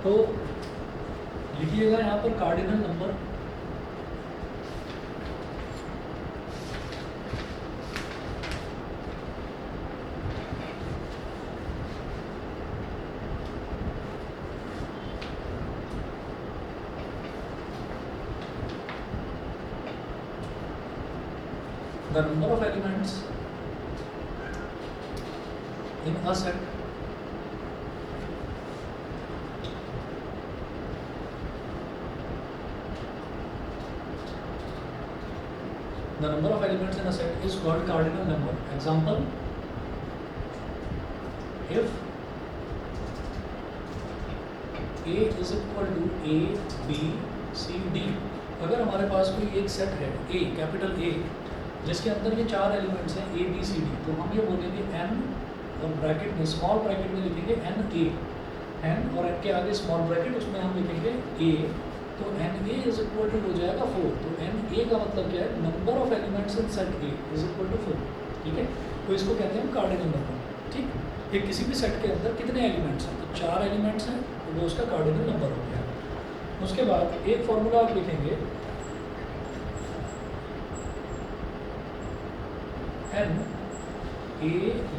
तो लिखिएगा यहाँ पर cardinal number, the number of elements in a set the number of elements in a set is called cardinal number. Example, if A is equal to A, B, C, D, अगर हमारे पास कोई एक set है A, capital A, जिसके अंदर ये 4 elements हैं A, B, C, D, तो हम ये बोलेंगे n और ब्रैकेट में स्मॉल ब्रैकेट में लिखेंगे n A, n और n के आगे स्मॉल ब्रैकेट, उसमें हम लिखेंगे A, तो n A is equal to हो जाएगा 4। तो n A का मतलब क्या है, number of elements in set A is equal to 4। ठीक है, तो इसको कहते हैं कार्डिनल नंबर। ठीक, ये किसी भी सेट के अंदर कितने एलिमेंट्स हैं, तो 4 एलिमेंट्स हैं, तो वो उसका कार्डिनल नंबर हो गया। उसके बाद एक फॉर्मूला आप लिखेंगे, n A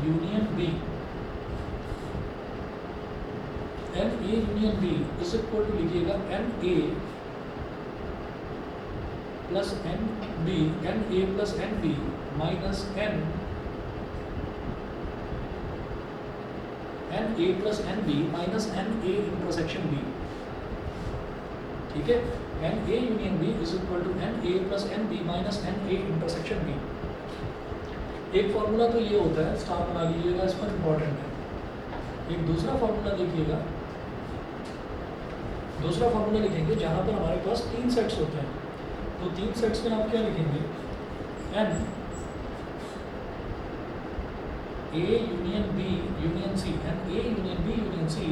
union B, n A union B is equal to लिखिएगा n A plus n B, n A plus n B minus n A plus n B minus n A intersection B। ठीक है, n A union B is equal to n A plus n B minus n A intersection B। एक formula तो ये होता है, star बना लीजिएगा, इस पर इम्पॉर्टेंट है। एक दूसरा फॉर्मूला देखिएगा, दूसरा फॉर्मूला लिखेंगे जहाँ पर हमारे पास 3 सेट्स होते हैं, तो 3 सेट्स में आप क्या लिखेंगे, n A union B union C, n A union B union C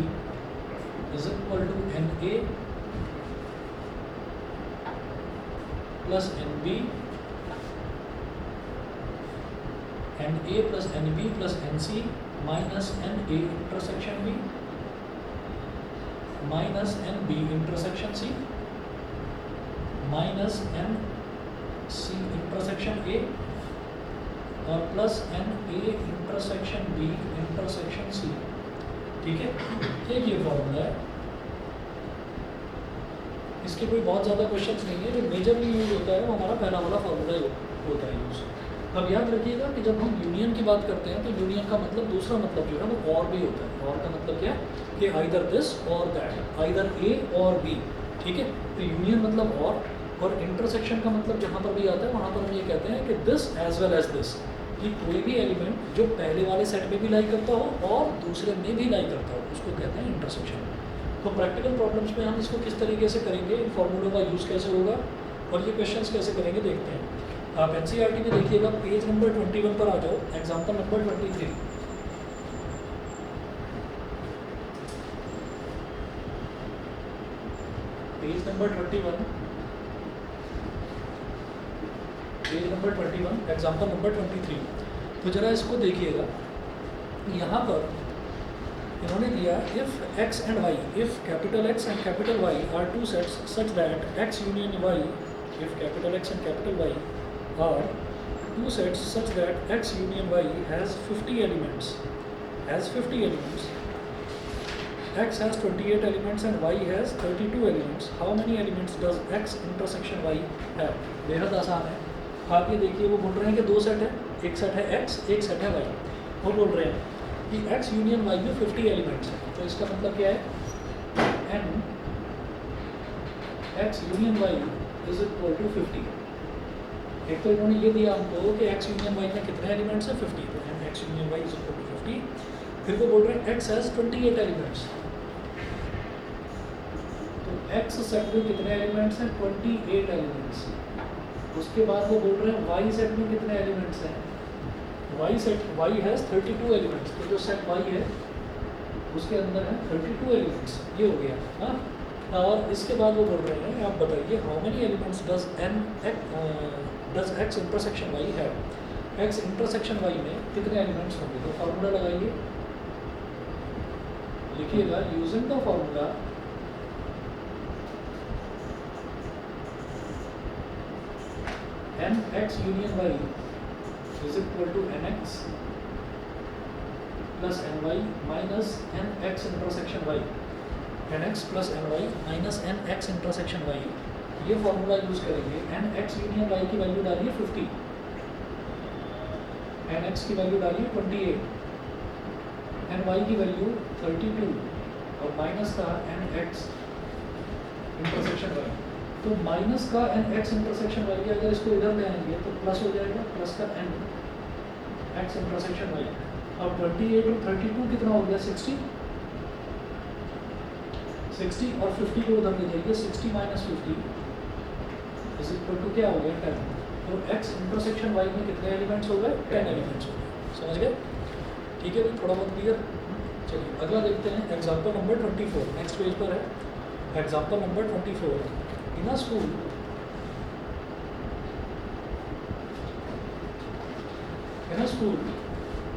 is equal to n A plus n B, n A plus n B plus n C minus n A intersection B minus n B intersection C minus n C intersection A और plus n A intersection B intersection C। ठीक है, एक ये formula है, इसके कोई बहुत ज़्यादा क्वेश्चंस नहीं है, जो मेजरली यूज होता है वो हमारा पहला वाला फॉर्मूला होता है यूज। अब याद रखिएगा कि जब हम यूनियन की बात करते हैं तो यूनियन का मतलब दूसरा मतलब जो है वो और भी होता है। और का मतलब क्या है कि आइदर दिस और दैट, आइदर ए और बी। ठीक है, तो यूनियन मतलब और इंटरसेक्शन का मतलब जहाँ पर भी आता है वहाँ पर हम ये कहते हैं कि this as well as this, कि कोई भी एलिमेंट जो पहले वाले सेट में भी लाई करता हो और दूसरे में भी लाई करता हो उसको कहते हैं इंटरसेक्शन। तो प्रैक्टिकल प्रॉब्लम्स में हम इसको किस तरीके से करेंगे, इन फॉर्मूलों का यूज़ कैसे होगा और ये क्वेश्चंस कैसे करेंगे देखते हैं। आप एनसीईआरटी में देखिएगा, पेज नंबर 21 पर आ जाओ, example number 23। Page number 21, page number 21, example number 23। तो जरा इसको देखिएगा, यहाँ पर इन्होंने दिया if x and y, if capital X and capital Y are two sets such that x union y, if capital X and capital Y are two sets such that x union y has 50 elements, x has 28 elements and y has 32 elements. How many elements does x intersection y have? बेहद आसान है। आप ये देखिए, वो बोल रहे हैं कि 2 सेट है, एक सेट है x, एक सेट है y। वो बोल रहे हैं कि x यूनियन y में 50 एलिमेंट्स हैं, तो इसका मतलब क्या है, n x union y is equal to 50। एक तो इन्होंने ये दिया हमको कि x यूनियन y में कितने एलिमेंट्स हैं, 50, तो हम x union y is equal to 50। फिर वो बोल रहे हैं x हैज 28 एलिमेंट्स, तो x सेट में कितने एलिमेंट्स हैं, 28 एलिमेंट्स। उसके बाद वो बोल रहे हैं y सेट में कितने एलिमेंट्स हैं, y हैज 32 एलिमेंट्स, तो जो सेट y है उसके अंदर है 32 एलिमेंट्स। ये हो गया हाँ। और इसके बाद वो बोल रहे हैं, आप बताइए how many elements does x intersection y है, x इंटरसेक्शन y में कितने एलिमेंट्स होंगे। तो फार्मूला लगाइए, लिखिएगा using the formula n x union y is equal to n x plus n y minus n x intersection y, n x plus n y minus n x intersection y, ये formula use करेंगे। N x union y की value डालिए 50, N x की value डालिए 28, N Y की value 32 और minus का N x intersection Y. तो माइनस का एन एक्स इंटरसेक्शन वाई अगर इसको इधर ले आएंगे तो प्लस हो जाएगा, प्लस का एन एक्स इंटरसेक्शन वाई। अब 28 और 32 कितना हो गया 60, 60 और 50 को उधर ले जाइए, 60 माइनस 50 इज इक्वल टू क्या हो गया 10। तो एक्स इंटरसेक्शन वाई में कितने एलिमेंट्स हो गए 10 एलिमेंट्स हो गए, समझ गए? ठीक है भाई, थोड़ा बहुत क्लियर। चलिए अगला देखते हैं एग्जाम्पल नंबर 24, नेक्स्ट पेज पर है example number 24। In a school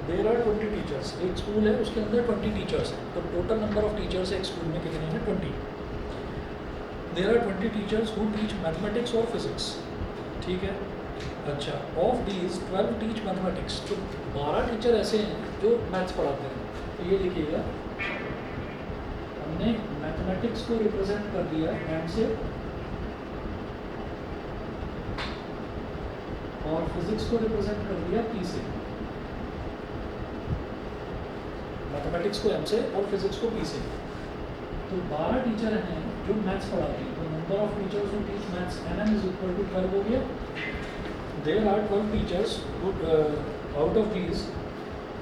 there are 20 teachers. एक स्कूल है उसके अंदर 20 टीचर्स हैं, तो टोटल नंबर ऑफ टीचर्स एक स्कूल में कितने हैं 20। There are 20 teachers who teach mathematics और फिजिक्स, ठीक है। अच्छा, ऑफ दीज 12 टीच मैथमेटिक्स, तो 12 टीचर ऐसे हैं जो मैथ्स पढ़ाते हैं। तो ये लिखिएगा, हमने मैथमेटिक्स को रिप्रेजेंट कर दिया एम से और फिजिक्स को रिप्रेजेंट कर दिया पी से। मैथमेटिक्स को एम से और फिजिक्स को पी से। तो 12 टीचर हैं जो मैथ्स पढ़ाते हैं, तो number of teachers who teach maths n is equal to 12 हो गया। There are 12 teachers out of these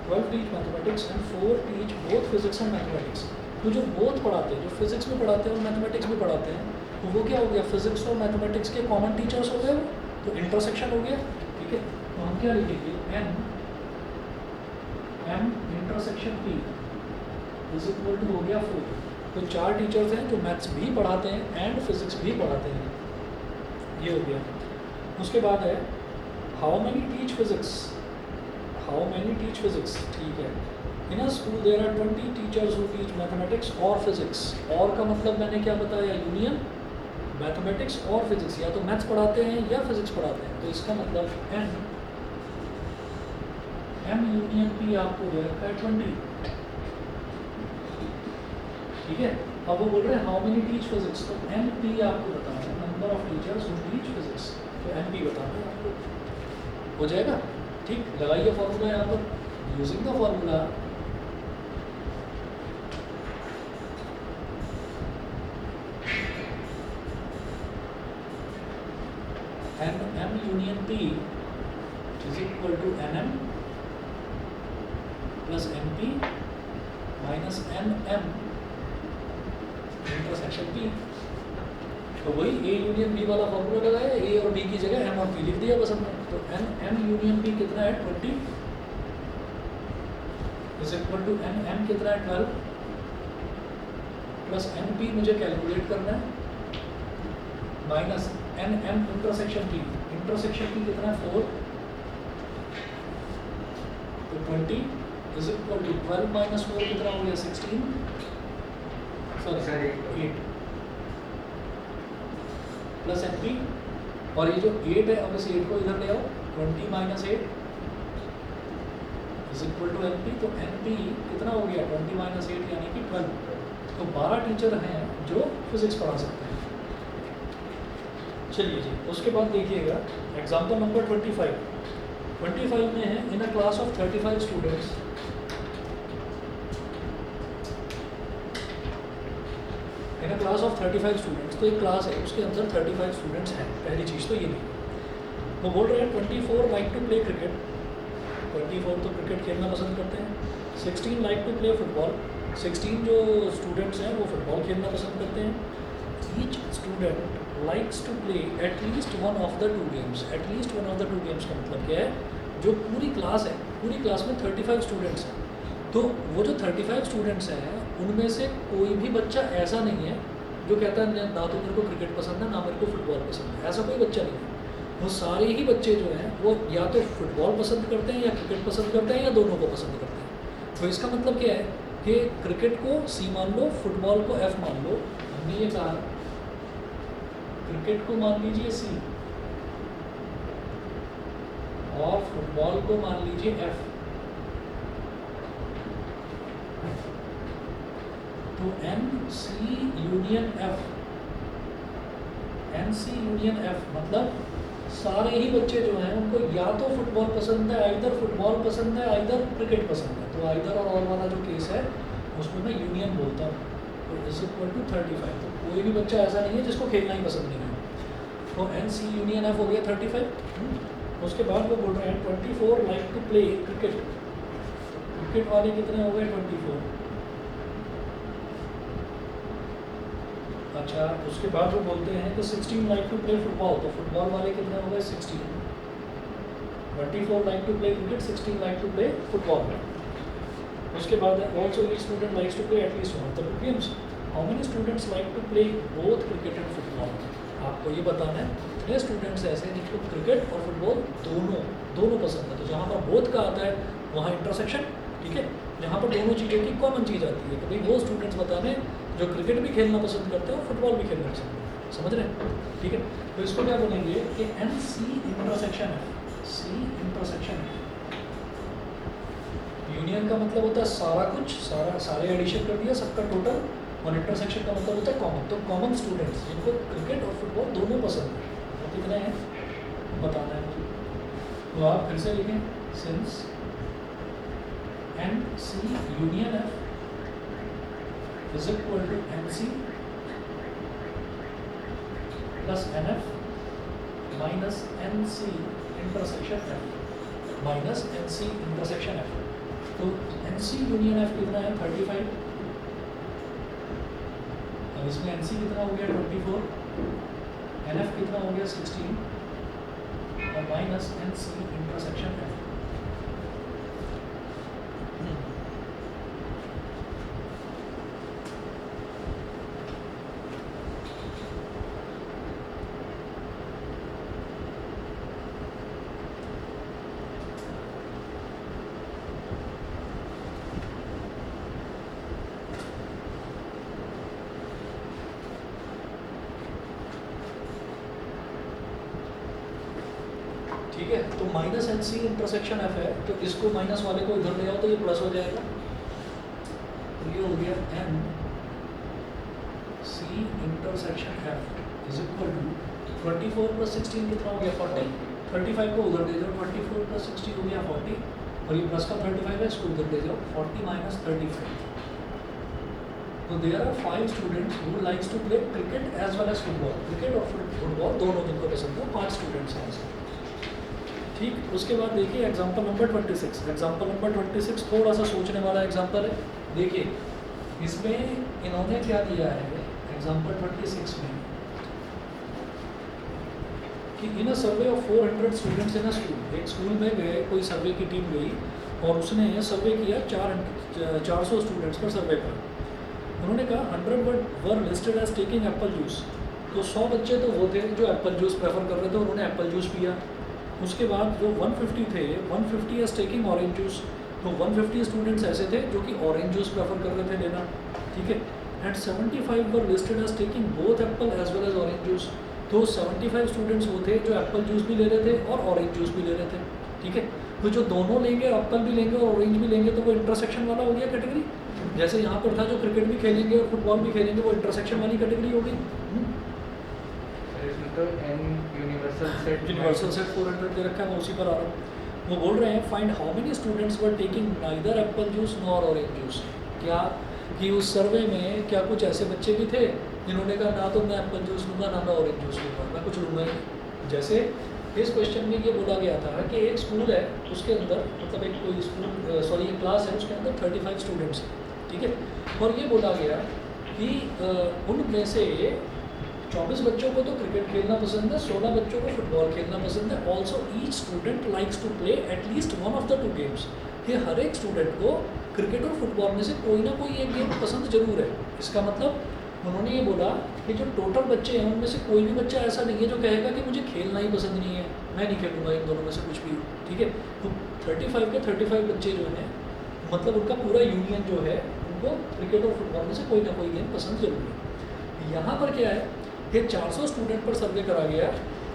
12 teach mathematics and 4 teach both physics and mathematics. तो जो बोथ पढ़ाते हैं, जो फिजिक्स भी पढ़ाते हैं और मैथमेटिक्स भी पढ़ाते हैं, तो वो क्या हो गया, फिजिक्स और मैथमेटिक्स के कॉमन टीचर्स हो गए, तो इंटरसेक्शन हो गया, ठीक है। तो हम क्या लिखेंगे, M intersection P is equal to हो गया 4। तो 4 टीचर्स हैं जो मैथ्स भी पढ़ाते हैं एंड फिजिक्स भी पढ़ाते हैं, ये हो गया। उसके बाद है how many teach physics, how many teach physics, ठीक है। In a school there are 20 teachers who teach mathematics और फिजिक्स। और का मतलब मैंने क्या बताया, यूनियन मैथमेटिक्स और फिजिक्स, या तो मैथ्स पढ़ाते हैं या फिजिक्स पढ़ाते हैं। तो इसका मतलब एम यूनियन पी आपको दे रखा है 20, ठीक है। अब वो बोल रहे हैं हाउ मेनी टीच फिजिक्स, तो एम पी आपको बताना है, number of teachers who teach physics, तो एम पी बताना है आपको, हो जाएगा, ठीक। लगाइए फॉर्मूला यहाँ पर, using the formula M union P is equal to n M plus M P minus n M intersection P. तो वही ए यूनियन बी वाला फॉर्मूला लगाया, ए और बी की जगह एम और पी लिख दिया बस हमने। तो एम यूनियन पी कितना है 20 is equal to n M कितना है 12 प्लस एन पी मुझे कैलकुलेट करना है minus n M intersection P, intersection P कितना है 4, तो 20 इज इक्वल टू 12 माइनस 4 कितना हो गया 16, सॉरी 8 प्लस एन पी, और ये जो 8 है अब इस 8 को इधर ले आओ, 20 minus 8 is equal to n P. तो एन पी कितना हो गया 20 माइनस 8 यानी कि 12। तो 12 टीचर हैं जो फिजिक्स पढ़ा सकते हैं। चलिए जी, उसके बाद देखिएगा एग्जाम्पल नंबर 25 में है in a class of 35 students, in a class of 35 students. तो एक क्लास है उसके अंदर 35 स्टूडेंट्स हैं, पहली चीज़ तो ये नहीं। वो बोल रहे हैं 24 लाइक टू प्ले क्रिकेट, 24 तो क्रिकेट खेलना पसंद करते हैं, 16 लाइक टू प्ले फुटबॉल, 16 जो स्टूडेंट्स हैं वो फुटबॉल खेलना पसंद करते हैं। Each student likes to play at least one of the 2 games. At least one of the 2 games का मतलब क्या है, जो पूरी क्लास है, पूरी क्लास में 35 स्टूडेंट्स हैं, तो वो जो 35 स्टूडेंट्स हैं उनमें से कोई भी बच्चा ऐसा नहीं है जो कहता है ना तो मेरे को क्रिकेट पसंद है ना मेरे को फुटबॉल पसंद है, ऐसा कोई बच्चा नहीं है। वो सारे ही बच्चे जो हैं वो या तो फुटबॉल पसंद करते हैं या क्रिकेट पसंद करते हैं या दोनों को पसंद करते हैं। तो इसका मतलब क्या है कि क्रिकेट को सी मान लो, फुटबॉल को एफ मान लो। हमने ये कहा क्रिकेट को मान लीजिए सी और फुटबॉल को मान लीजिए एफ। तो N C union F, n C union F मतलब सारे ही बच्चे जो हैं उनको या तो फुटबॉल पसंद है, आइदर फुटबॉल पसंद है, आइदर क्रिकेट पसंद है। तो आइदर और वाला जो केस है उसमें मैं यूनियन बोलता हूँ। तो इज इक्वल टू 35। तो कोई भी बच्चा ऐसा नहीं है जिसको खेलना ही पसंद नहीं है। तो एन सी यूनियन एफ हो गया 35। उसके बाद वो बोल रहे हैं 24 like to play cricket. Cricket वाले कितने हो गए 24। अच्छा, उसके बाद वो बोलते हैं कि 16 लाइक टू प्ले फुटबॉल। तो फुटबॉल वाले कितने हो गए 16। 24 like to play cricket, 16 like to play football. उसके बाद also each student likes to play at least one of the games. How many students like to play both cricket and football. आपको ये बताना है कितने स्टूडेंट्स ऐसे जिनको क्रिकेट और फुटबॉल दोनों पसंद है। तो जहाँ पर बोथ का आता है वहाँ इंटरसेक्शन, ठीक है। जहाँ पर दोनों चीज़ों की कॉमन चीज़ आती है, तो भाई वो स्टूडेंट्स बताने जो क्रिकेट भी खेलना पसंद करते हैं और फुटबॉल भी खेलना पसंद करते हैं। समझ रहे हैं, ठीक है। तो इसको क्या बोलेंगे कि एन सी इंटरसेक्शन है। सी इंटरसेक्शन है। यूनियन का मतलब होता है सारा कुछ, सारे एडिशन कर दिया सबका टोटल, और इंटरसेक्शन का मतलब होता है कॉमन। तो कॉमन स्टूडेंट्स जिनको क्रिकेट और फुटबॉल दोनों पसंद है, तो कितने हैं बताना है मुझे। तो आप फिर से लिखें, since N C union F is equal to N C plus N F minus N C intersection F minus N C intersection F. तो एन सी यूनियन एफ कितना है 35। अब इसमें एन सी कितना हो गया 24, एन एफ कितना हो गया 16 और minus N C intersection F. ठीक है, तो minus N C intersection F है, तो इसको माइनस वाले को इधर ले आओ तो ये प्लस हो जाएगा। तो ये हो गया N C intersection F is equal to 24 plus 16 कितना हो गया 40। 35 को उधर दे जाओ, 24 प्लस 16 हो गया 40, और ये प्लस का 35 है, इसको उधर दे जाओ 40 माइनस 35। तो there are 5 students who likes to play cricket as well as football. Cricket और फुटबॉल दोनों जिनको पसंद है 5 स्टूडेंट्स हैं ऐसे, ठीक। उसके बाद देखिए एग्जाम्पल नंबर 26। एग्जाम्पल नंबर 26 थोड़ा सा सोचने वाला एग्जाम्पल है। देखिए इसमें इन्होंने क्या दिया है एग्जाम्पल 26 में कि in a survey of 400 students in a school. एक स्कूल में गए, कोई सर्वे की टीम गई और उसने सर्वे किया 400 स्टूडेंट्स पर सर्वे करा। उन्होंने कहा 100 were listed as taking apple juice. तो 100 बच्चे तो वो थे जो एप्पल जूस प्रेफर कर रहे थे, उन्होंने एप्पल जूस पिया। उसके बाद जो 150 थे 150 एज टेकिंग ऑरेंज जूस। तो 150 स्टूडेंट्स ऐसे थे जो कि ऑरेंज जूस प्रेफर कर रहे थे लेना, ठीक है। And 75 were listed as taking both apple as well as orange juice. तो 75 स्टूडेंट्स वो थे जो एप्पल जूस भी ले रहे थे और ऑरेंज जूस भी ले रहे थे, ठीक है। तो जो दोनों लेंगे, एप्पल भी लेंगे और ऑरेंज भी लेंगे, तो वो इंटरसेक्शन वाला हो गया कैटेगरी। जैसे यहाँ पर था जो क्रिकेट भी खेलेंगे और फुटबॉल भी खेलेंगे, वो इंटरसेक्शन वाली कैटेगरी हो गई। यूनिवर्सल सेट 400 दे रखा है, मैं उसी पर आ रहा हूँ। वो बोल रहे हैं find how many students were taking neither Apple juice nor orange juice. क्या कि उस सर्वे में क्या कुछ ऐसे बच्चे भी थे जिन्होंने कहा ना तो मैं एप्पल जूस लूँगा ना मैं ऑरेंज जूस लूँगा, मैं कुछ लूँगा ही। जैसे इस क्वेश्चन में ये बोला गया था कि एक स्कूल है, उसके अंदर मतलब एक कोई स्कूल सॉरी एक क्लास है, उसके अंदर 35 स्टूडेंट्स हैं, ठीक है। और ये बोला गया कि उनमें से 24 बच्चों को तो क्रिकेट खेलना पसंद है, 16 बच्चों को फुटबॉल खेलना पसंद है। Also each student likes to play at least one of the 2 games. कि हर एक स्टूडेंट को क्रिकेट और फुटबॉल में से कोई ना कोई एक गेम पसंद जरूर है। इसका मतलब उन्होंने ये बोला कि जो टोटल बच्चे हैं उनमें से कोई भी बच्चा ऐसा नहीं है जो कहेगा कि मुझे खेलना ही पसंद नहीं है, मैं नहीं खेलूँगा इन दोनों में से कुछ भी, ठीक है। तो 35 के 35 बच्चे जो हैं मतलब उनका पूरा यूनियन जो है उनको क्रिकेट और फुटबॉल में से कोई ना कोई गेम पसंद जरूर है। यहाँ पर क्या है कि 400 स्टूडेंट पर सर्वे करा गया,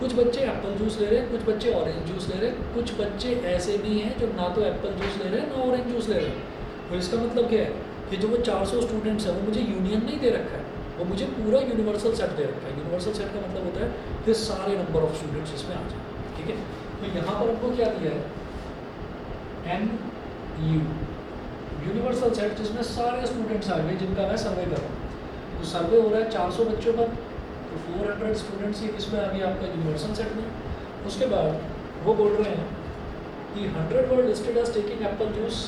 कुछ बच्चे एप्पल जूस ले रहे हैं, कुछ बच्चे ऑरेंज जूस ले रहे हैं, कुछ बच्चे ऐसे भी हैं जो ना तो एप्पल जूस ले रहे हैं ना ऑरेंज जूस ले रहे हैं। तो इसका मतलब क्या है कि जो वो 400 स्टूडेंट्स हैं वो मुझे यूनियन नहीं दे रखा है, वो मुझे पूरा यूनिवर्सल सेट दे रखा है। यूनिवर्सल सेट का मतलब होता है कि सारे नंबर ऑफ स्टूडेंट्स इसमें आ जाए, ठीक है। तो यहाँ पर हमको क्या दिया है, एन यू यूनिवर्सल सेट, जिसमें सारे स्टूडेंट्स आ गए जिनका मैं सर्वे कर रहा हूँ। तो सर्वे हो रहा है 400 बच्चों पर, तो 400 स्टूडेंट्स ही इसमें आ गया आपका यूनिवर्सल सेट में। उसके बाद वो बोल रहे हैं कि 100 were listed as taking apple juice,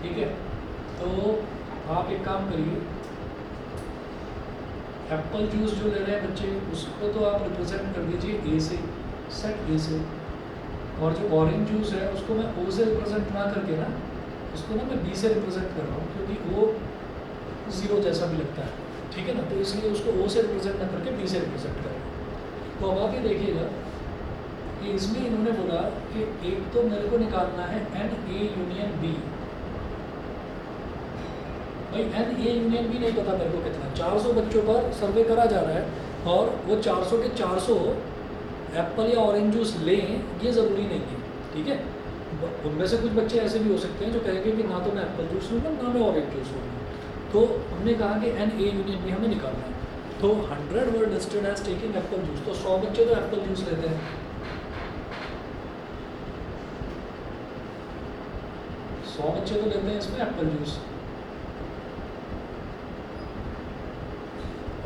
ठीक है। तो आप एक काम करिए, एप्पल जूस जो ले रहे हैं बच्चे उसको तो आप रिप्रेजेंट कर दीजिए ए से, सेट ए से, और जो ऑरेंज जूस है उसको मैं ओ से रिप्रेजेंट ना करके ना, उसको ना मैं बी से रिप्रेजेंट कर रहा हूँ, क्योंकि वो ज़ीरो जैसा भी लगता है, ठीक है ना। तो इसलिए उसको ओ से रिप्रेजेंट ना करके बी से रिप्रेजेंट करें। तो अब आप ये देखिएगा कि इसमें इन्होंने बोला कि एक तो मेरे को निकालना है एन ए यूनियन बी। भाई एन ए यूनियन बी नहीं पता मेरे को कितना, 400 बच्चों पर सर्वे करा जा रहा है और वो 400 के 400 एप्पल या ऑरेंज जूस लें ये ज़रूरी नहीं है, ठीक है। उनमें से कुछ बच्चे ऐसे भी हो सकते हैं जो कहेंगे कि ना तो मैं एप्पल जूस लूँगा ना मैं ऑरेंज जूस लूँगा। तो हमने कहा कि एन ए यूनियन बी हमें निकालना है। तो 100 were listed as taking apple juice, तो 100 बच्चे तो एप्पल जूस लेते हैं, 100 बच्चे तो लेते हैं इसमें एप्पल जूस,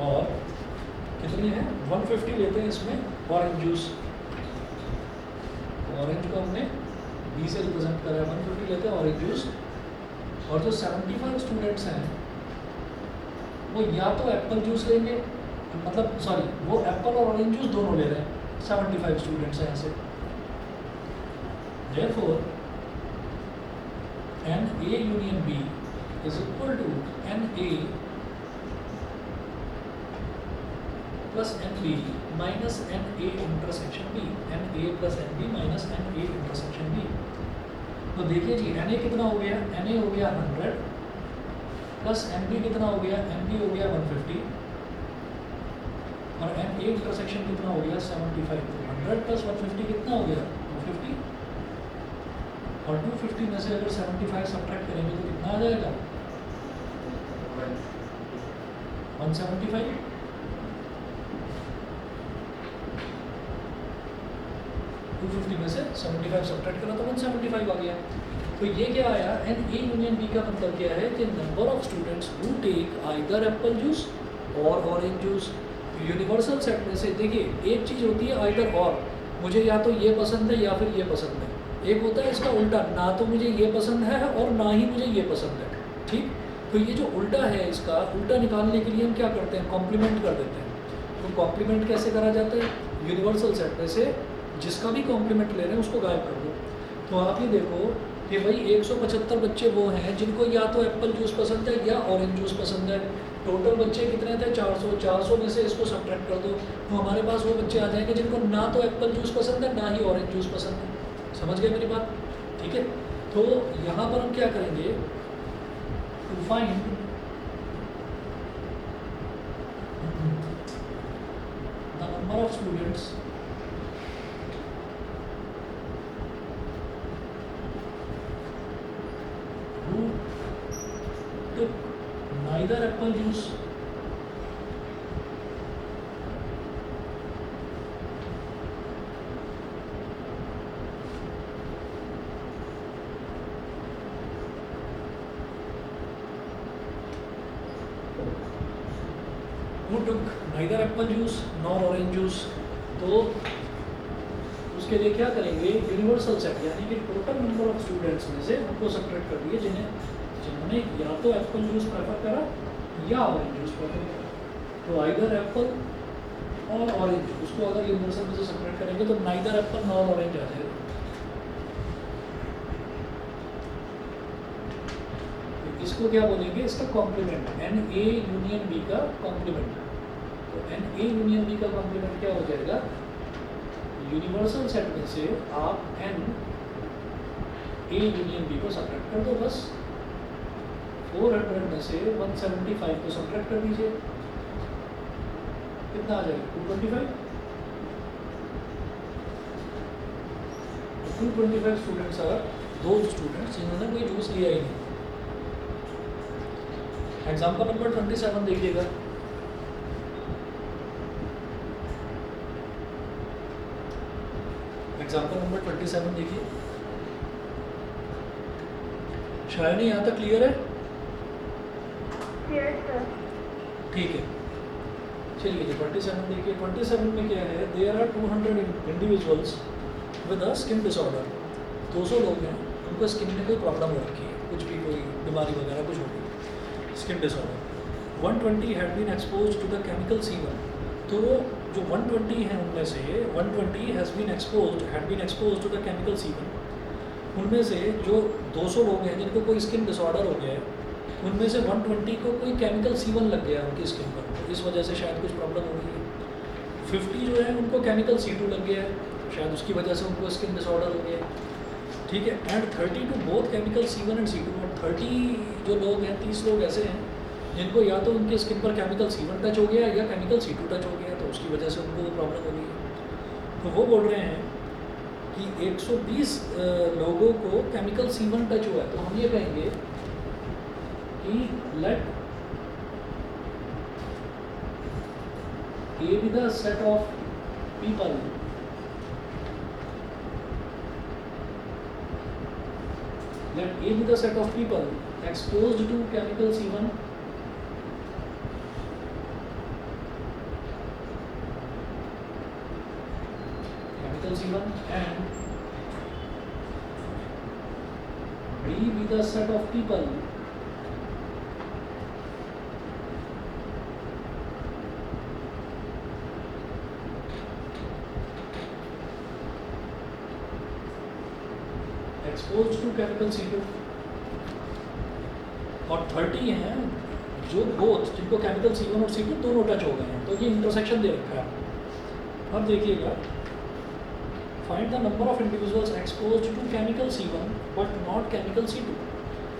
और कितने हैं 150 लेते हैं इसमें ऑरेंज जूस। ऑरेंज को हमने बी से रिप्रेजेंट करा है, 150 लेते हैं ऑरेंज जूस। और जो 75 स्टूडेंट्स हैं वो या तो एप्पल जूस लेंगे, मतलब सॉरी वो एप्पल और ऑरेंज जूस दोनों ले रहे हैं, 75 स्टूडेंट्स हैं ऐसे। Therefore, N A union B is equal to N A plus N B minus N A intersection B, N A plus N B minus N A intersection B. तो देखिए G N A कितना हो गया, N A हो गया 100 plus N B कितना हो गया, एन बी हो गया 150 और एन ए इंटरसेक्शन कितना हो गया 75। तो 100 प्लस 150 कितना हो गया 250, और 250 में से अगर 75 सब्ट्रैक्ट करेंगे तो कितना आ जाएगा 175। में से 75 सब्ट्रैक्ट करा तो 175 आ गया। तो ये क्या आया, एन ए यूनियन बी का मतलब क्या है कि number of students who take either apple juice और ऑरेंज जूस। यूनिवर्सल सेट में से देखिए एक चीज़ होती है आइदर और, मुझे या तो ये पसंद है या फिर ये पसंद है। एक होता है इसका उल्टा, ना तो मुझे ये पसंद है और ना ही मुझे ये पसंद है, ठीक। तो ये जो उल्टा है इसका उल्टा निकालने के लिए हम क्या करते हैं, कॉम्प्लीमेंट कर देते हैं। तो कॉम्प्लीमेंट कैसे करा जाता है, यूनिवर्सल सेट में से जिसका भी कॉम्प्लीमेंट ले रहे हैं उसको गायब कर दो। तो आप ये देखो कि भाई 175 बच्चे वो हैं जिनको या तो एप्पल जूस पसंद है या ऑरेंज जूस पसंद है। टोटल बच्चे कितने थे 400, 400 में से इसको सब्ट्रैक्ट कर दो तो हमारे पास वो बच्चे आ जाएंगे जिनको ना तो एप्पल जूस पसंद है ना ही ऑरेंज जूस पसंद है। समझ गए मेरी बात, ठीक है। तो यहाँ पर हम क्या करेंगे, to find the number of students who took neither apple juice nor orange juice। तो उसके लिए क्या करेंगे, यूनिवर्सल सेट यानी कि टोटल नंबर ऑफ स्टूडेंट्स में से उनको सब्ट्रैक्ट कर दिए जिन्होंने या तो एप्पल जूस प्रेफर करा या ऑरेंज जूस प्रेफर करा। तो आइदर एप्पल और ऑरेंज, उसको अगर यूनिवर्सल में से सब्ट्रैक्ट करेंगे तो नाइदर एप्पल नॉर ऑरेंज आ जाएगा। तो इसको क्या बोलेंगे, इसका complement, N A union B का कॉम्प्लीमेंट। तो एन ए यूनियन बी का कॉम्प्लीमेंट क्या हो जाएगा, यूनिवर्सल सेट में से आप एन ए यूनियन बी को सब्ट्रैक्ट कर दो बस। 400 में से 175 को सब्ट्रैक्ट कर दीजिए। कितना आ जाएगा 225। 225 स्टूडेंट्स आर दोज स्टूडेंट्स जिन्होंने कोई जूस लिया ही नहीं। एग्जाम्पल नंबर 27 देखिएगा। एग्जाम्पल नंबर 27 देखिए। शायद नहीं, यहाँ तक क्लियर है? ठीक है, चलिए 27 देखिए। 27 में क्या है, there are 200 individuals with a skin disorder. 200 लोग हैं, उनको स्किन में कोई प्रॉब्लम हो रखी है, कुछ भी कोई बीमारी वगैरह कुछ होगी, skin disorder. 120 had been expose to the chemical seven. तो जो 120 हैं उनमें से 120 had been expose to the chemical seven. उनमें से जो 200 लोग हैं जिनको कोई स्किन डिसऑर्डर हो गया है, उनमें से 120 को कोई केमिकल सीवन लग गया उनकी स्किन पर, तो इस वजह से शायद कुछ प्रॉब्लम हो गई है। 50 जो है उनको केमिकल C2 लग गया है, शायद उसकी वजह से उनको स्किन डिसऑर्डर हो गया है, ठीक है। And 30 to both chemical C1 and C2। और 30 जो लोग हैं, 30 लोग ऐसे हैं जिनको या तो उनके स्किन पर केमिकल C1 टच हो गया या केमिकल C2 टच हो गया, तो उसकी वजह से उनको प्रॉब्लम हो गई है। तो वो बोल रहे हैं कि 120 लोगों को केमिकल C1 टच हुआ है, तो हम ये कहेंगे कि late A be the set of people exposed to chemical C1 and B be the set of people exposed to chemical C2। और 30 हैं जो बोथ, जिनको केमिकल C1 और C2 दोनों टच हो गए हैं, तो ये इंटरसेक्शन दे रखा है। अब देखिएगा, find the number of individuals exposed to chemical C1 but not chemical C2।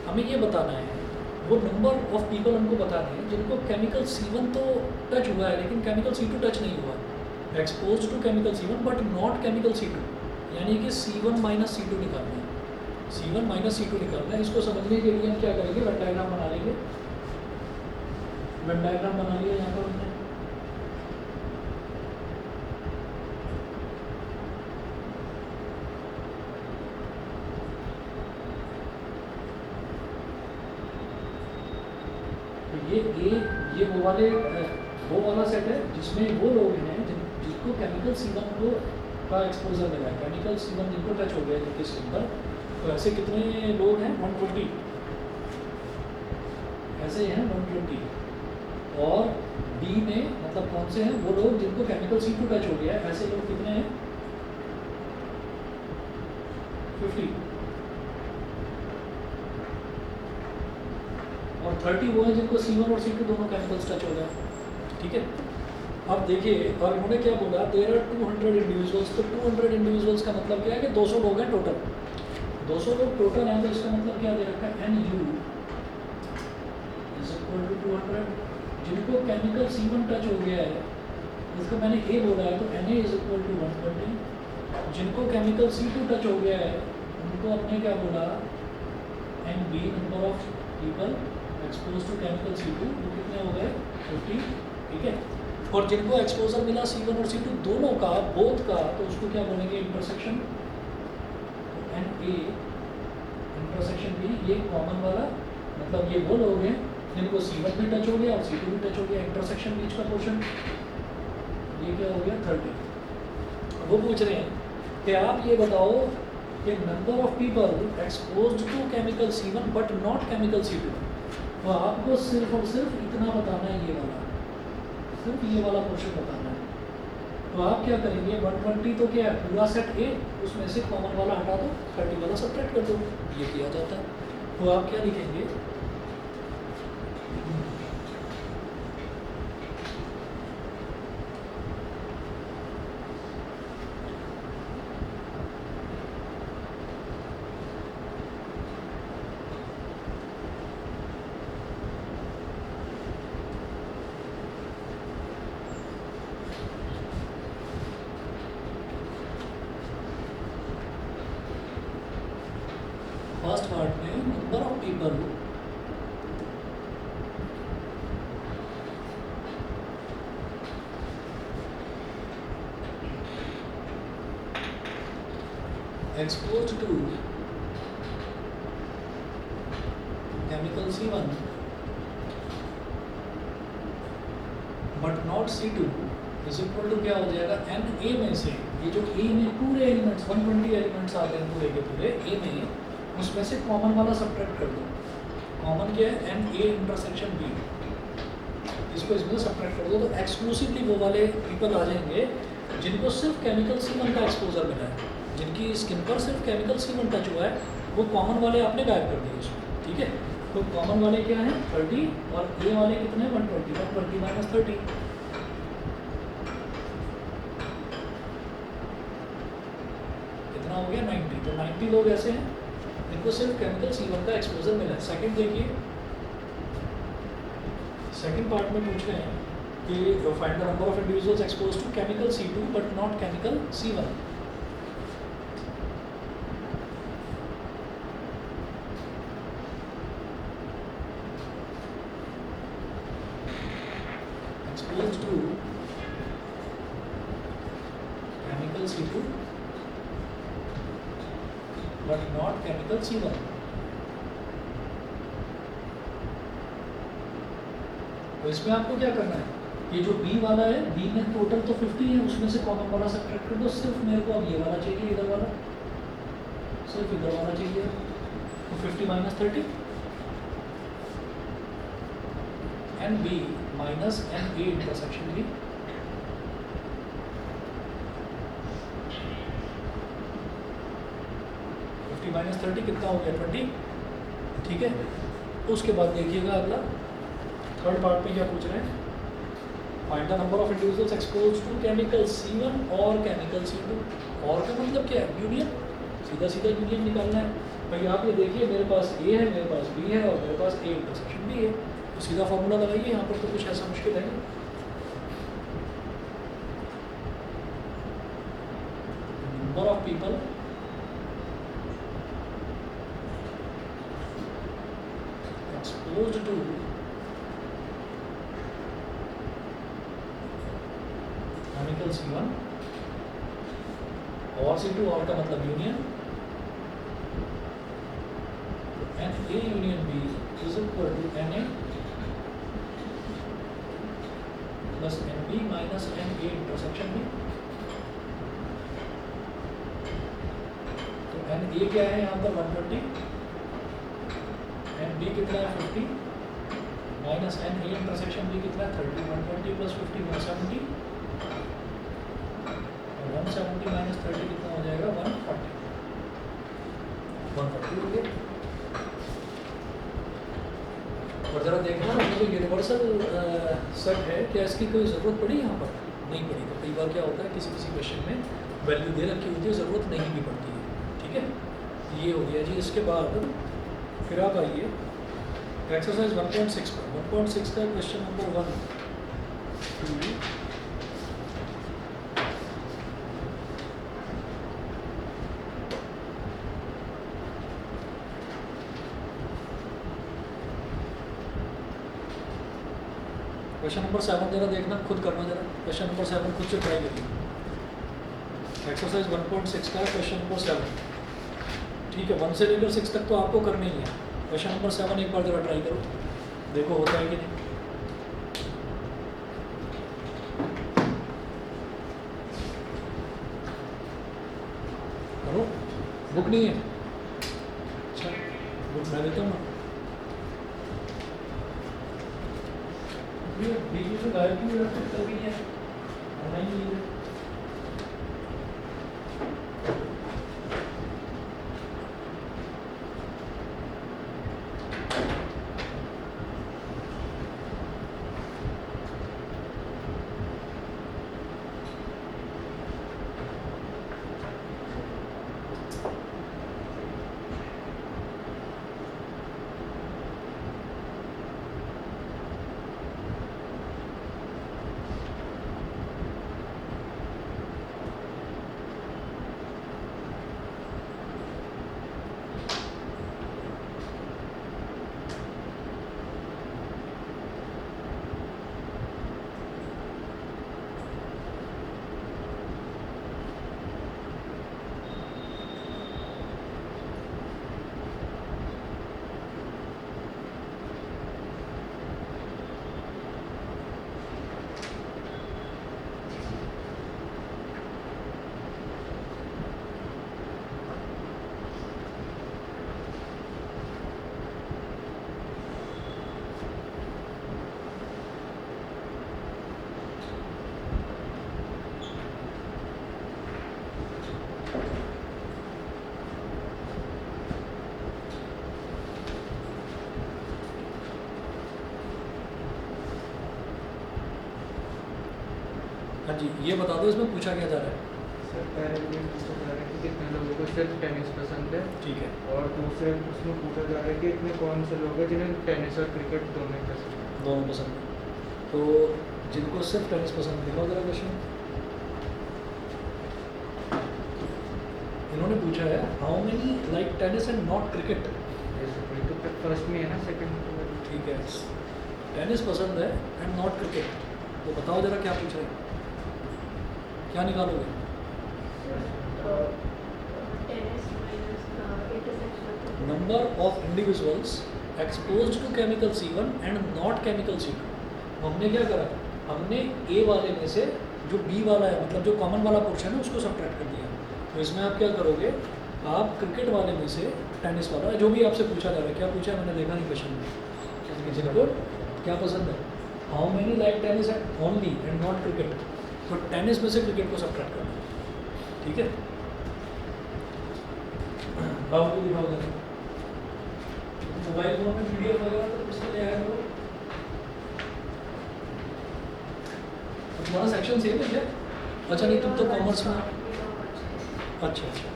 हमें ये बताना है, वो नंबर ऑफ पीपल हमको बताने हैं जिनको केमिकल C1 तो टच हुआ है लेकिन केमिकल C2 टच नहीं हुआ। Exposed to chemical C1 but not chemical C2, यानी कि C1 माइनस C2 निकालना है। C1 माइनस C2 निकालना है। इसको समझने के लिए हम क्या करेंगे, वेन डायग्राम बना लेंगे। वेन डायग्राम बना लिया यहाँ पर हमने। तो ये वो वाला सेट है जिसमें वो लोग हैं जिनको केमिकल C1 को का एक्सपोजर मिला है, केमिकल C1 जिनको टच हो गया जिनके स्किन पर। तो ऐसे कितने लोग हैं, 120 ऐसे हैं 120। और B में मतलब कौन से हैं, वो लोग जिनको केमिकल C2 टच हो गया है, ऐसे लोग कितने हैं 50। और 30 वो हैं जिनको C1 और C2 दोनों केमिकल्स टच हो गया, ठीक है। अब देखिए, और इन्होंने क्या बोला, देयर आर 200 इंडिविजुअल्स। तो 200 इंडिविजुअल्स का मतलब क्या है कि 200 लोग हैं टोटल। 200 लोग टोटल हैं, तो इसका मतलब क्या दे रखा है, NU इज इक्वल टू 200। जिनको केमिकल C1 टच हो गया है, इसको मैंने A बोला है, तो NA इज इक्वल टू 120। जिनको केमिकल C2 टच हो गया है, उनको अपने क्या बोला, NB number of people expose to chemical C2, वो कितने हो गए 50, ठीक है। और जिनको एक्सपोजर मिला C1 और C2 दोनों का, बोथ का, तो उसको क्या बोलेंगे, इंटरसेक्शन। NA इंटरसेक्शन B, ये कॉमन वाला, मतलब ये वो लोग हैं जिनको C1 भी टच हो गया और C2 भी टच हो गया, इंटरसेक्शन बीच का पोर्शन, ये क्या हो गया 30। वो पूछ रहे हैं कि आप ये बताओ कि number of people exposed to chemical C1 but not chemical C2। तो आपको सिर्फ और सिर्फ इतना बताना है, ये वाला, सिर्फ ये वाला पोर्शन बताना है। तो आप क्या करेंगे, 120 तो क्या है पूरा सेट A, उसमें से कॉमन वाला हटा दो, 30 वाला सब्ट्रैक्ट कर दो, ये किया जाता है। तो आप क्या लिखेंगे, exposed to chemical C1 but not C2 is equal to क्या हो जाएगा एन ए में से ये जो ए में पूरे एलिमेंट्स 120 एलिमेंट्स आ गए हैं पूरे के पूरे ए में उसमें से कॉमन वाला सब्ट्रैक्ट कर दो। कॉमन क्या है एन ए इंटरसेक्शन बी, इसको इसमें सब्ट्रैक्ट कर दो तो एक्सक्लूसिवली वो वाले पीपल आ जाएंगे जिनको सिर्फ केमिकल C1 का एक्सपोजर मिला है, जिनकी स्किन पर सिर्फ केमिकल C1 टच हुआ है, वो कॉमन वाले आपने गायब कर दिए इसमें। ठीक है, तो कॉमन वाले क्या हैं 30 और ए वाले कितने 120 माइनस 30 कितना हो गया 90। तो 90 लोग ऐसे हैं जिनको सिर्फ केमिकल C1 का एक्सपोजर मिला है। सेकंड देखिए, सेकंड पार्ट में पूछ रहे हैं कि find the number of individuals exposed to chemical C2 but not chemical C1। exposed to chemical C2 but not chemical C1। तो इसमें आपको क्या करना है, ये जो B वाला है, B में टोटल तो 50 है, उसमें से कॉमन वाला सब्ट्रैक्ट कर दो। सिर्फ मेरे को अब ये वाला चाहिए, इधर वाला, सिर्फ इधर वाला चाहिए। तो 50 minus 30 N B minus N A intersection B. Minus 30 कितना हो गया 20। ठीक है, उसके बाद देखिएगा अगला थर्ड पार्ट में क्या पूछ रहे हैं, find the number of individuals exposed to chemical C1 और केमिकल C2। और का मतलब क्या है यूनियन, सीधा सीधा यूनियन निकालना है। भाई आप ये देखिए मेरे पास A है, मेरे पास B है और मेरे पास A इंटरसेक्शन B है, तो सीधा फॉर्मूला लगाइए। यहाँ पर तो कुछ ऐसा मुश्किल है नहीं। Number of people exposed to chemical C1 और C2 और का मतलब union, N A union B is equal to N A plus N B minus N A intersection B. तो एन ए क्या है यहाँ पर 120, एन बी कितना है 50 minus N A intersection B कितना है 30। 120 प्लस 50 170 और 170 माइनस 30 कितना हो जाएगा 140 हो गया। और ज़रा देखना जो यूनिवर्सल सेट है क्या इसकी कोई ज़रूरत पड़ी यहाँ पर, नहीं पड़ी। तो कई बार क्या होता है किसी किसी क्वेश्चन में वैल्यू दे रखी होती है, ज़रूरत नहीं भी पड़ती है। ठीक है, ये हो गया जी। इसके बाद फिर आप आइए एक्सरसाइज 1.6 पर। 1.6 का क्वेश्चन नंबर 1 क्वेश्चन नंबर 7 जरा देखना, खुद करना जरा। क्वेश्चन नंबर 7 खुद से ट्राई करिए। एक्सरसाइज 1.6 का क्वेश्चन नंबर 7। ठीक है, 1 से लेकर 6 तक तो आपको करना ही है। क्वेश्चन नंबर 7 एक बार जरा ट्राई करो, देखो होता है कि नहीं। करो, बुक नहीं है, अच्छा बुक मैं देता हूँ ना। बीच में गायब क्यों रखते भी है, ऑनलाइन नहीं है। हाँ जी, ये बता दो इसमें पूछा क्या जा रहा है। सर पहले ये पूछा जा रहा है कि कितने लोगों को सिर्फ टेनिस पसंद है, ठीक है, और दूसरे उसमें पूछा जा रहा है कि इतने कौन से लोग हैं जिन्हें टेनिस और क्रिकेट दोनों ही पसंद है। दोनों पसंद है। तो जिनको सिर्फ टेनिस पसंद है, लिखो जरा क्वेश्चन। इन्होंने पूछा है how many like tennis and not cricket. तो फर्स्ट में है ना, सेकंड में ठीक है, टेनिस पसंद है एंड नॉट क्रिकेट। तो बताओ जरा क्या पूछ रहे हैं, क्या निकालोगे। Number of individuals exposed to chemical C1 and not chemical C2। हमने क्या करा, हमने ए वाले में से जो बी वाला है, मतलब जो कॉमन वाला पोर्शन है उसको सब्ट्रैक्ट कर दिया। तो इसमें आप क्या करोगे, आप क्रिकेट वाले में से टेनिस वाला, जो भी आपसे पूछा जा रहा है, क्या पूछा है मैंने देखा नहीं क्वेश्चन में, जिनको क्या पसंद है, how many like tennis and only and not cricket. तो टेनिस में से क्रिकेट को सब्ट्रैक्ट करना, ठीक है। बाबू को दिखाओ जरा मोबाइल फोन में PDF वगैरह तो कुछ तो ले आया करो। तुम्हारा सेक्शन सेम है क्या? अच्छा नहीं, तुम तो कॉमर्स में। अच्छा अच्छा,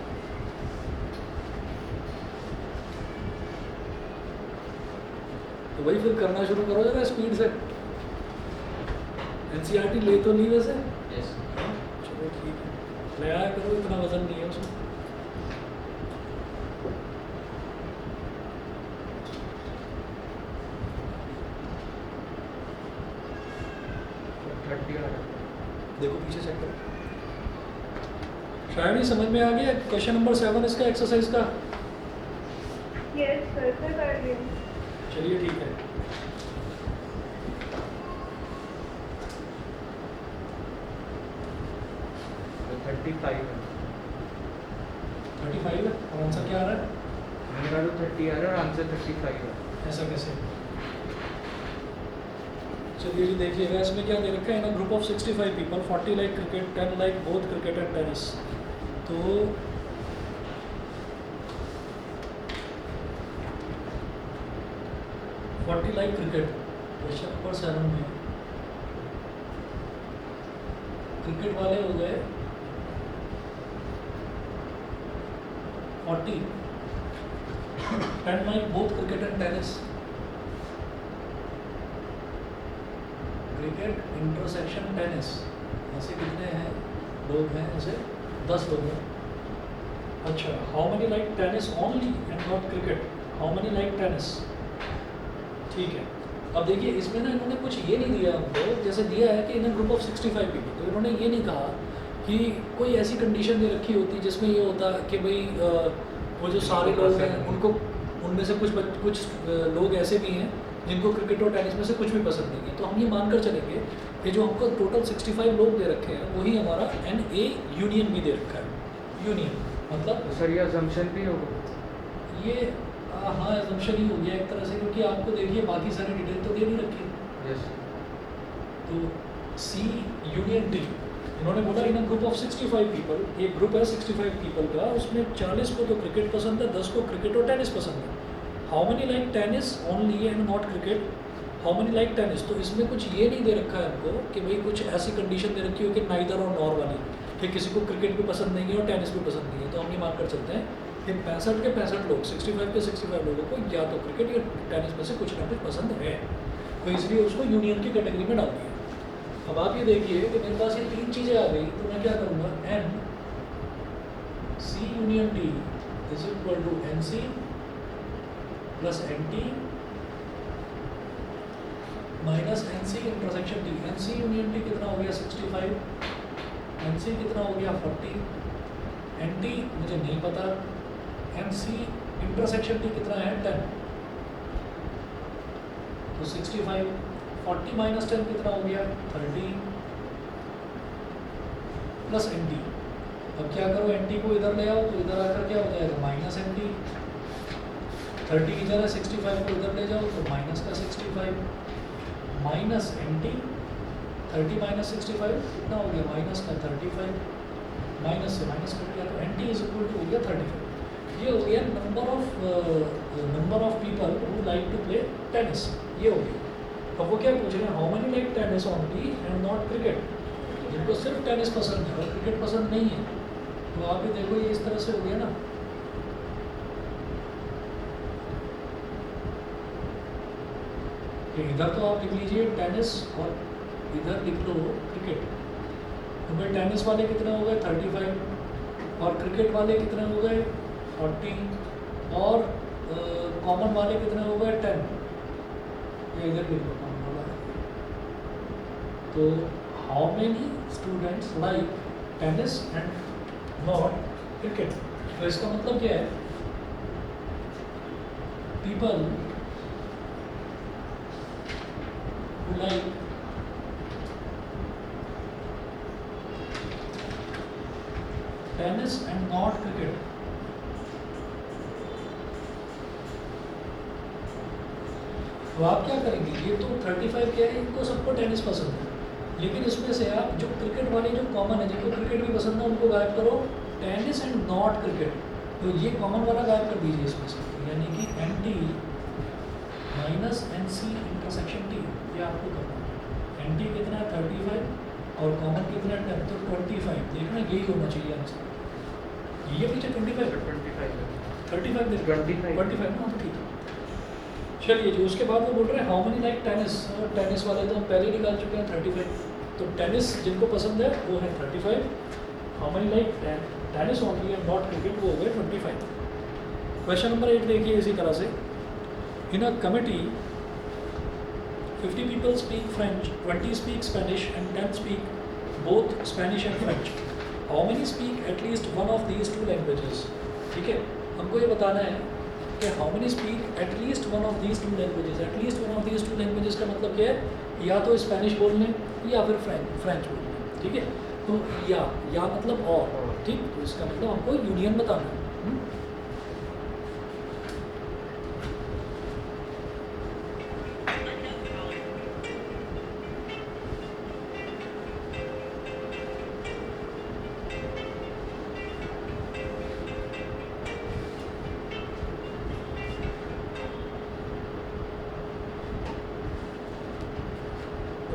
तो वही फिर करना शुरू करो जरा स्पीड से। NCERT ले तो नहीं वैसे? यस। चलो ठीक है, ले आया करो, इतना वजन नहीं है उसमें। देखो पीछे चेक करो, शायद ही समझ में आ गया। क्वेश्चन नंबर 7 इसका एक्सरसाइज का। यस सर, कर रही हूँ। चलिए ठीक है, तो 35 है। 35 है और आंसर क्या आ रहा है? मैंने कहा तो 30 आ रहा है और आंसर 35 है। ऐसा कैसे? चलिए जी देखिएगा, इसमें क्या दे रखा है, in a group of 65 people 40 like cricket, 10 like both cricket and tennis. तो 40 लाइक क्रिकेट, क्वेश्चन नंबर 7 में क्रिकेट वाले हो गए 40, 10 like both cricket and tennis. Cricket intersection tennis, ऐसे कितने हैं लोग हैं? ऐसे 10 लोग हैं। अच्छा, how many like tennis only and not cricket, how many like tennis, ठीक है। अब देखिए इसमें ना इन्होंने कुछ ये नहीं दिया हमको, जैसे दिया है कि इन ग्रुप ऑफ 65 पीपल, तो इन्होंने ये नहीं कहा कि कोई ऐसी कंडीशन दे रखी होती जिसमें ये होता कि भाई वो जो सारे लोग हैं उनको, उनमें से कुछ लोग ऐसे भी हैं जिनको क्रिकेट और टेनिस में से कुछ भी पसंद नहीं है। तो हम ये मानकर चलेंगे कि जो हमको टोटल 65 लोग दे रखे हैं वही हमारा NA यूनियन भी दे रखा है। यूनियन मतलब तो सर ये अजम्पशन भी होगा? ये हाँ एजम्पशन ही हो गया एक तरह से, क्योंकि आपको देखिए बाकी सारी डिटेल तो दे नहीं रखी। यस। तो C यूनियन D, इन्होंने बोला इन ग्रुप ऑफ 65 पीपल, एक ग्रुप है 65 पीपल का, उसमें 40 को तो क्रिकेट पसंद है, 10 को क्रिकेट और टेनिस पसंद है। How many like tennis only and not cricket, how many like tennis. तो इसमें कुछ ये नहीं दे रखा है हमको कि भाई कुछ ऐसी कंडीशन दे रखी हो कि नाइदर और नॉर वाली, कि किसी को क्रिकेट भी पसंद नहीं है और टेनिस भी पसंद नहीं है। तो हम ये मानकर चलते हैं कि 65 के 65 लोग, 65 के 65 लोगों को या तो क्रिकेट या टेनिस में से कुछ ना कुछ पसंद है, तो इसलिए उसको यूनियन की कैटेगरी में डाल दिया। अब आप ये देखिए कि मेरे पास ये 3 चीज़ें आ गई, तो मैं क्या करूँगा, N C union D is equal to NC plus NT minus NC intersection D। NC union D कितना हो गया 65, NC कितना हो गया 40, NT मुझे नहीं पता, NC इंटरसेक्शन D कितना है 10। तो 65, 40 माइनस 10 कितना हो गया 30 प्लस NT। अब क्या करो, NT को इधर ले आओ तो इधर आकर क्या हो जाएगा माइनस NT। 30 इधर है, 65 को इधर ले जाओ तो माइनस का 65 माइनस NT। 30 माइनस 65 कितना हो गया माइनस का 35, माइनस से माइनस कट गया तो NT इज इक्वल टू हो गया 35। ये हो गया number of people who like to play tennis, ये हो गया। अब वो क्या पूछ रहे हैं, how many like tennis only and not cricket. जिनको सिर्फ टेनिस पसंद है और क्रिकेट पसंद नहीं है, तो आप भी देखो ये इस तरह से हो गया ना। कि इधर तो आप लिख लीजिए टेनिस और इधर लिख लो क्रिकेट। तो भाई टेनिस वाले कितने हो गए 35 और क्रिकेट वाले कितने हो गए 40 और कॉमन वाले कितने हो गए 10। ये इधर लिख लो कॉमन वाला है। तो how many students like tennis and not cricket. तो इसका मतलब क्या है, people who like tennis and not cricket। तो आप क्या करेंगे, ये तो 35 क्या है, इनको सबको टेनिस पसंद है, लेकिन इसमें से आप जो क्रिकेट वाले जो कॉमन है, जिनको क्रिकेट भी पसंद है, उनको गायब करो, टेनिस एंड नॉट क्रिकेट। तो ये कॉमन वाला गायब कर दीजिए इसमें से, यानी कि NT minus NC intersection T, ये आपको करना है। NT कितना है 35 और कॉमन कितना है 10, तो 25। देखना यही होना चाहिए आंसर। ये पीछे 25 35 देखो 25 ना, तो ठीक है। चलिए जी, उसके बाद वो बोल रहे हैं हाउ मेनी लाइक टेनिस। और टेनिस वाले तो हम पहले निकाल चुके हैं 35। तो टेनिस जिनको पसंद है वो है 35। How many like tennis only and not cricket, वो हो गए 25। क्वेश्चन नंबर 8 देखिए इसी तरह से। इन a committee 50 people speak French, 20 speak Spanish and 10 speak both Spanish and French. How many speak at least one of these two languages? ठीक है, हमको ये बताना है कि how many speak at least one of these two languages। at least one of these two languages का मतलब क्या है, या तो स्पेनिश बोल लें या फिर फ्रेंच बोल लें। ठीक है, तो या मतलब और, ठीक, तो इसका मतलब हमको यूनियन बताना है।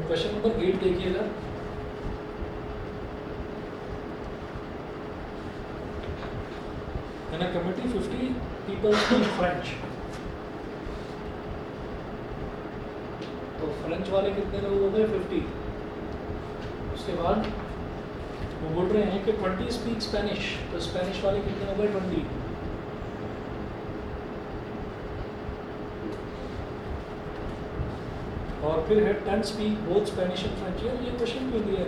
क्वेश्चन नंबर 8 देखिएगा। In a committee 50 people speak French। तो फ्रेंच वाले कितने लोग हो गए 50। उसके बाद वो बोल रहे हैं कि 20 स्पीक स्पेनिश, तो स्पेनिश वाले कितने हो गए 20। और फिर है 10 speak both Spanish and French. ये क्वेश्चन क्यों दिया है,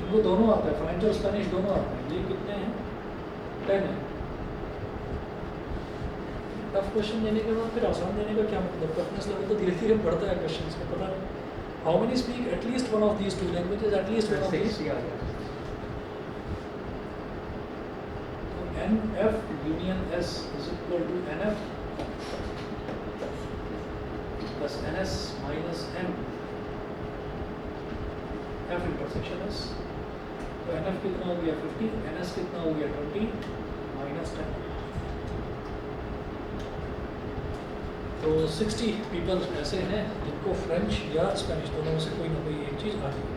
इनको दोनों आता है, फ्रेंच और स्पेनिश दोनों आते हैं। ये कितने हैं 10 है। टफ क्वेश्चन देने के बाद फिर आसान देने का क्या मतलब, टफनेस लेवल तो धीरे धीरे बढ़ता है क्वेश्चन का, पता नहीं। How many speak at least one of these two languages, at least one of these. NF union S is equal to NF plus NS minus N F intersection S। तो NF कितना हो गया 50, NS कितना हो गया 20 minus 10। तो 60 पीपल ऐसे हैं जिनको फ्रेंच या स्पेनिश दोनों में से कोई ना कोई एक चीज़ आती है।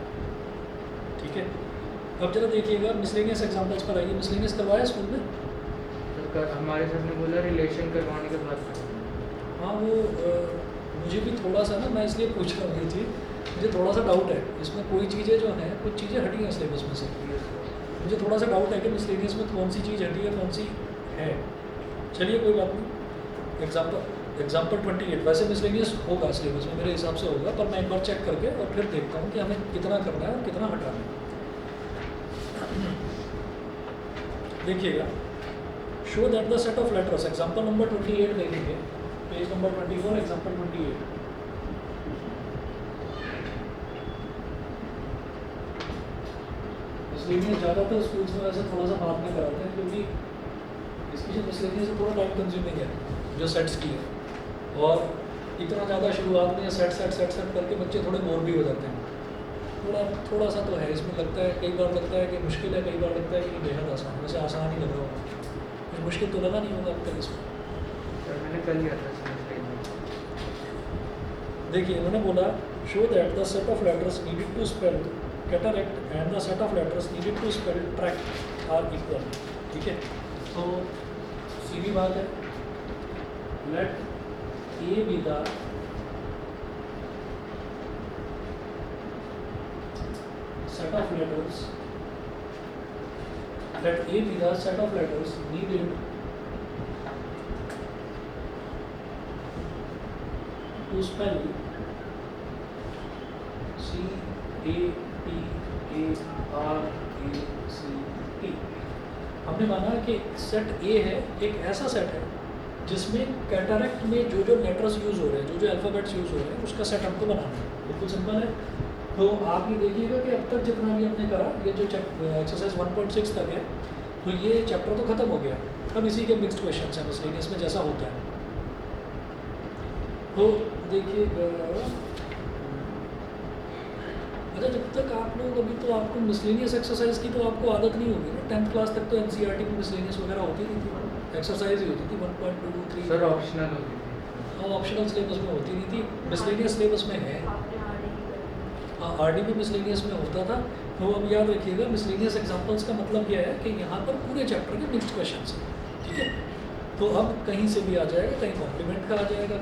ठीक है, अब जरा देखिएगा मिसलेनियस एग्जांपल्स पर आइए। मिसलेनियस करवाया स्कूल में? तो हमारे सर ने बोला रिलेशन करवाने के बाद। हाँ, वो मुझे भी थोड़ा सा ना, मैं इसलिए पूछ रहा हूँ ये चीज़, मुझे थोड़ा सा डाउट है इसमें। कोई चीज़ें जो हैं, कुछ चीज़ें हटी हैं सिलेबस में से, मुझे थोड़ा सा डाउट है कि मिसलेनियस में कौन सी चीज़ हटी है कौन सी है। चलिए कोई बात नहीं। एग्जाम्पल 28 वैसे मिसलेनियस होगा सिलेबस में, मेरे हिसाब से होगा, पर मैं एक बार चेक करके और फिर देखता हूँ कि हमें कितना करना है और कितना हटाना है। देखिएगा, show that the set of letters, example number 28 देखेंगे, पेज नंबर 24, एग्जाम्पल 28। इसलिए ज़्यादातर स्कूल्स में वैसे थोड़ा सा बाद में कराते हैं, क्योंकि इसकी जो मिसलेनियस से थोड़ा टाइम कंज्यूमिंग है जो सेट्स की है, और इतना ज़्यादा शुरुआत में सेट करके बच्चे थोड़े बोर भी हो जाते हैं। थोड़ा सा तो है इसमें, लगता है कई बार लगता है कि मुश्किल है, कई बार लगता है कि बेहद आसान। वैसे आसान ही लग रहा होगा, कुछ मुश्किल तो लगा नहीं होगा अब तक इसमें। सर मैंने कल लिया था देखिए मैंने बोला show that the set of letters needed to spell cataract and the set of letters needed to spell tract are equal. ठीक है, तो सीधी बात है, let A be the set of letters, let A be the set of letters needed to spell C A T A R A C T। हमने माना कि set A है एक ऐसा सेट है जिसमें कैटरेक्ट में जो जो लेटर्स यूज़ हो रहे हैं, जो जो अल्फ़ाबेट्स यूज़ हो रहे हैं, उसका सेट हमको बनाना है। बिल्कुल सिंपल है। तो आप ये देखिएगा कि अब तक जितना भी हमने करा, ये जो एक्सरसाइज 1.6 तक है, तो ये चैप्टर तो ख़त्म हो गया। अब इसी के मिक्स्ड क्वेश्चंस हैं मिसलेनियस में जैसा होता है। तो देखिएगा, अच्छा जब तक आप लोग अभी तो आपको मिसलेनियस एक्सरसाइज की तो आपको आदत नहीं होगी ना। 10th क्लास तक तो NCERT में मिसलेनियस वगैरह होती नहीं थी, एक्सरसाइज ही होती थी 1.2 3। सर ऑप्शनल होती थी। हाँ, ऑप्शनल सिलेबस में होती नहीं थी, मिसलेनियस सिलेबस में है। हाँ, RD भी मिसलेनियस में होता था। तो अब याद रखिएगा मिसलेनियस एग्जांपल्स का मतलब क्या है कि यहाँ पर पूरे चैप्टर के मिक्स्ड क्वेश्चंस हैं। ठीक है, तो अब कहीं से भी आ जाएगा, कहीं कॉम्प्लीमेंट का आ जाएगा,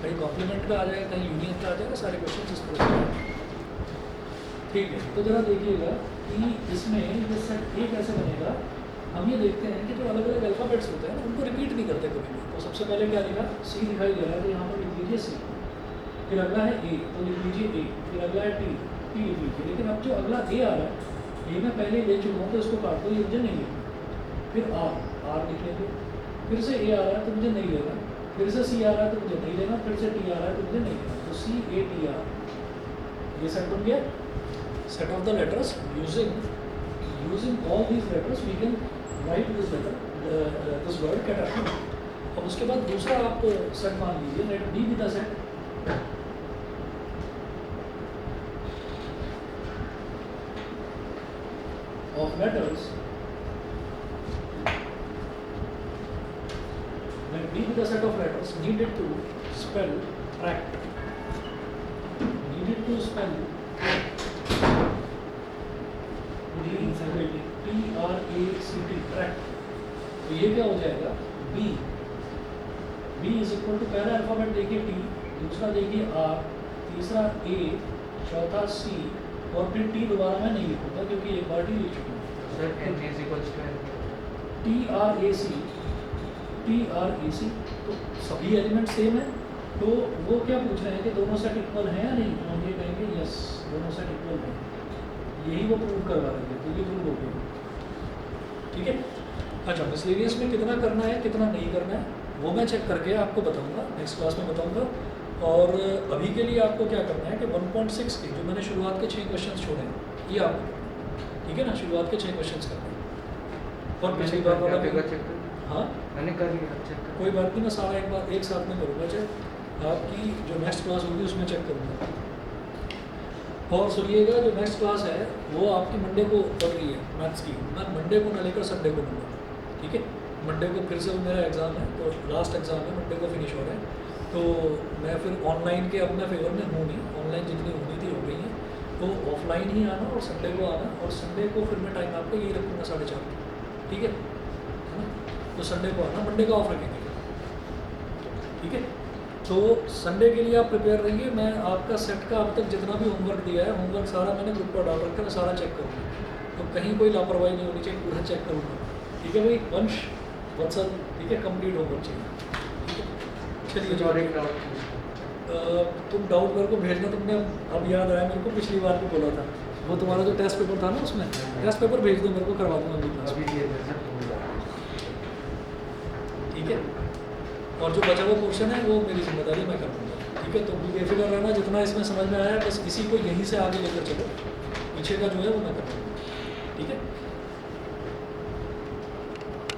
कहीं कॉम्प्लीमेंट का आ जाएगा, कहीं यूनियन का आ जाएगा, सारे क्वेश्चन इस तरह से आएंगे। ठीक है, तो जरा देखिएगा कि इसमें ये सेट ए कैसे बनेगा। हम ये देखते हैं कि जो अलग अलग अल्फ़ाबेट्स होते हैं उनको रिपीट नहीं करते कभी भी। तो सबसे पहले क्या लिखा, सी दिखाई दे रहा है, तो यहाँ पर लिख लीजिए सी, फिर अगला है ए तो लिख लीजिए ए, फिर अगला है टी लिख लीजिए। लेकिन अब जो अगला ए आ रहा है ये मैं पहले ले चुका हूँ तो इसको काट दो, ये मुझे नहीं लेना। फिर आर लिख लेंगे, फिर से ए आ रहा है तो मुझे नहीं लेना, फिर से सी आ रहा है तो मुझे नहीं लेना, फिर से टी आ रहा है तो मुझे नहीं लेना। तो सी ए टी आर, ये सेट बन गया, set of the letters. Using all these letters we can write this letter, this word cataract. अब उसके बाद दूसरा आप सेट मान लीजिए, लेट बी बी द सेट of letters, when B with a set of letters needed to spell tract, needed to spell T-R-A-C-T, tract। तो ये क्या हो जाएगा, B, B is equal to पहला अल्फाबेट देखिए T, दूसरा देखिए R, तीसरा A, चौथा C, और फिर टी दोबारा मैं नहीं लिखूंगा क्योंकि एक बार टी लिख चुका हूँ। Sir n is equals to n। TRAC, तो सभी एलिमेंट सेम है। तो वो क्या पूछ रहे हैं कि दोनों सेट इक्वल हैं या नहीं, तो हम ये कहेंगे यस दोनों सेट इक्वल हैं, यही वो प्रूव करवा रहे हैं। तो ये प्रूव हो गया। ठीक है, अच्छा मिसलेनियस में कितना करना है कितना नहीं करना है वो मैं चेक करके आपको बताऊँगा, नेक्स्ट क्लास में बताऊँगा। और अभी के लिए आपको क्या करना है कि 1.6 के जो मैंने शुरुआत के 6 क्वेश्चंस छोड़े हैं ये आपको, ठीक है ना, शुरुआत के 6 क्वेश्चंस करने हैं। और पिछली बार वाला चेक, हाँ मैंने कर लिया चेक। कोई बात नहीं, मैं सारा एक बार एक साथ में करूँगा चेक, आपकी जो नेक्स्ट क्लास होगी उसमें चेक करूँगा। और सुनिएगा जो नेक्स्ट क्लास है वो आपकी मंडे को पड़ रही है मैथ्स की, मैं मंडे को ना लेकर संडे को लूँगा। ठीक है, मंडे को फिर से मेरा एग्ज़ाम है, तो लास्ट एग्ज़ाम है, मंडे को फिनिश हो रहे हैं। तो मैं फिर ऑनलाइन के अपने फेवर में हूँ नहीं, ऑनलाइन जितनी होनी थी हो गई हैं, तो ऑफलाइन ही आना और संडे को आना। और संडे को फिर मैं टाइम आपको यही रखूँगा 4:30, ठीक है ना। तो संडे को आना, मंडे का ऑफ रखेंगे, ठीक है। तो संडे के लिए आप प्रिपेयर रहिए। मैं आपका सेट का अब तक जितना भी होमवर्क दिया है, होमवर्क सारा मैंने ग्रुप पर डाल रखा है, मैं सारा चेक करूँगा, तो कहीं कोई लापरवाही नहीं होनी चाहिए, पूरा चेक करूँगा। ठीक है भाई, वंश वत्सल, ठीक है, कंप्लीट होमवर्क चाहिए। चलिए और एक डाउट, तुम डाउट मेरे को भेजना, तुमने अब याद आया मेरे को, पिछली बार भी बोला था, वो तुम्हारा जो टेस्ट पेपर था ना उसमें टेस्ट पेपर भेज दो मेरे को, करवा दूँगा अभी क्लास में, ठीक है। और जो बचा हुआ पोर्शन है वो मेरी जिम्मेदारी, मैं कर दूँगा, ठीक है। तो बेफिक्र रहना, जितना इसमें समझ में आया बस इसी को यहीं से आगे लेकर चलो, पीछे का जो है वो मैं कर दूँगा, ठीक है।